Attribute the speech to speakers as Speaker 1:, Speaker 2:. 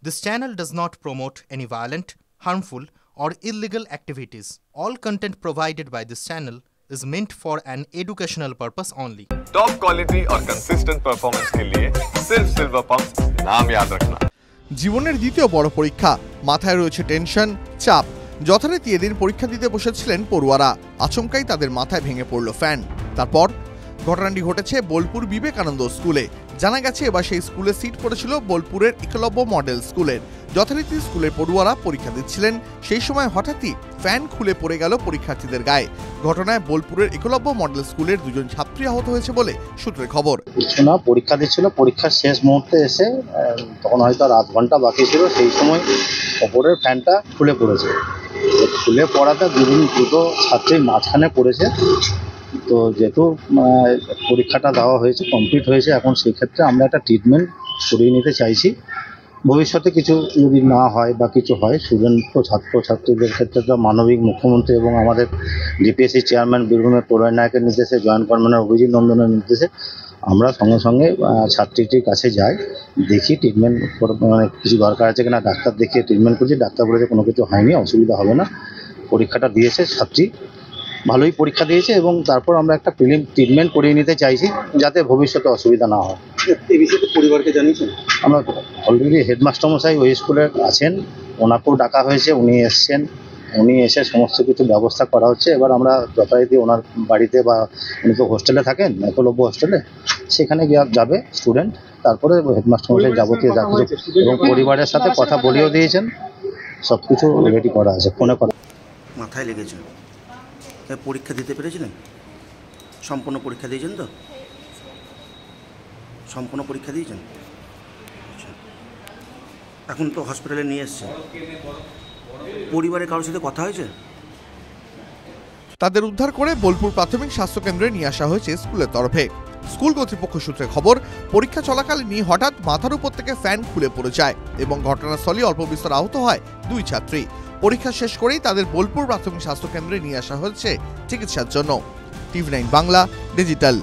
Speaker 1: This channel does not promote any violent, harmful, or illegal activities. All content provided by this channel is meant for an educational purpose only.
Speaker 2: Top quality और consistent performance के लिए सिर्फ silver pump नाम याद रखना।
Speaker 3: জীবনের দ্বিতীয় বড় পরীক্ষা, মাথায় রয়েছে টেনশন, চাপ। যথারীতি এদিন পরীক্ষা দিতে বসেছিলেন পড়ুয়ারা। আচমকাই তাদের মাথায় ভেঙে পড়ল ফ্যান। তারপর ঘটনাটি ঘটেছে বোলপুর বিবেকানন্দ স্কুলে। জানা গেছে এবার সেই স্কুলে সিট পড়েছিল বোলপুরের একলব্য মডেল স্কুলের। যথারীতি স্কুলের পড়ুয়ারা পরীক্ষা দিচ্ছিলেন, সেই সময় হঠাৎই ফ্যান খুলে পড়ে গেল পরীক্ষার্থীদের গায়ে। ঘটনায় বোলপুরের একলব্য মডেল স্কুলের দুজন ছাত্রী আহত হয়েছে বলে সূত্রের খবর।
Speaker 4: না, পরীক্ষা দিচ্ছিল, পরীক্ষার শেষ মুহূর্তে এসে তখন হয়তো আর আধ ঘন্টা বাকি ছিল, সেই সময় ওপরের ফ্যানটা খুলে পড়েছে। খুলে পড়াতে দুটো ছাত্রী মাঝখানে পড়েছে। তো যেহেতু পরীক্ষাটা দেওয়া হয়েছে, কমপ্লিট হয়েছে, এখন সেই ক্ষেত্রে আমরা একটা ট্রিটমেন্ট করিয়ে নিতে চাইছি। ভবিষ্যতে কিছু যদি না হয় বা কিছু হয়, স্টুডেন্ট ও ছাত্রছাত্রীদের ক্ষেত্রে তো মানবিক মুখ্যমন্ত্রী এবং আমাদের ডিপিএসসি চেয়ারম্যান বীরভূমের প্রলয় নায়কের নির্দেশে, জয়েন্ট কনভেনর অভিজিৎ নন্দনের নির্দেশে আমরা সঙ্গে সঙ্গে ছাত্রীটির কাছে যাই, দেখি ট্রিটমেন্ট মানে কিছু দরকার আছে কিনা, ডাক্তার দেখিয়ে ট্রিটমেন্ট করছি। ডাক্তার বলেছে কোনো কিছু হয়নি, অসুবিধা হবে না। পরীক্ষাটা দিয়েছে, ছাত্রী ভালোই পরীক্ষা দিয়েছে এবং তারপর আমরা একটা প্রিলিম ট্রিটমেন্ট করিয়ে নিতে চাইছি যাতে ভবিষ্যতে অসুবিধা না হয়।
Speaker 5: এই বিষয়ে পরিবারকে জানিয়েছেন?
Speaker 4: আমরা অলরেডি হেডমাস্টার মশাই ওই স্কুলে আছেন, ওনাকেও ডাকা হয়েছে, উনি এসছেন, উনি এসে সমস্ত কিছু ব্যবস্থা করা হচ্ছে। এবার আমরা যথারীতি ওনার বাড়িতে, বা উনি তো হোস্টেলে থাকেন, একলব্য হোস্টেলে, সেখানে যাবে স্টুডেন্ট, তারপরে হেডমাস্টার মশাই যাবতীয় যা কিছু এবং পরিবারের সাথে কথা বলেও দিয়েছেন, সব কিছু রেডি করা আছে, ফোনে করা।
Speaker 5: মাথায় লেগেছে, পরীক্ষা দিতে পেরেছিলেন? সম্পূর্ণ পরীক্ষা দিয়েছেন তো? সম্পূর্ণ পরীক্ষা দিয়েছেন? আচ্ছা, এখন তো হসপিটালে নিয়ে এসছে। পরিবারের কারোর সাথে কথা হয়েছে?
Speaker 3: তাদের উদ্ধার করে বোলপুর প্রাথমিক স্বাস্থ্যকেন্দ্রে নিয়ে আসা হয়েছে স্কুলের তরফে। স্কুল কর্তৃপক্ষ সূত্রে খবর, পরীক্ষা চলাকালীনই হঠাৎ মাথার উপর থেকে ফ্যান খুলে পড়ে যায় এবং ঘটনাস্থলে অল্প বিস্তর আহত হয় দুই ছাত্রী। পরীক্ষা শেষ করেই তাদের বোলপুর প্রাথমিক স্বাস্থ্যকেন্দ্রে নিয়ে আসা হয়েছে চিকিৎসার জন্য। টিভি9 বাংলা ডিজিটাল।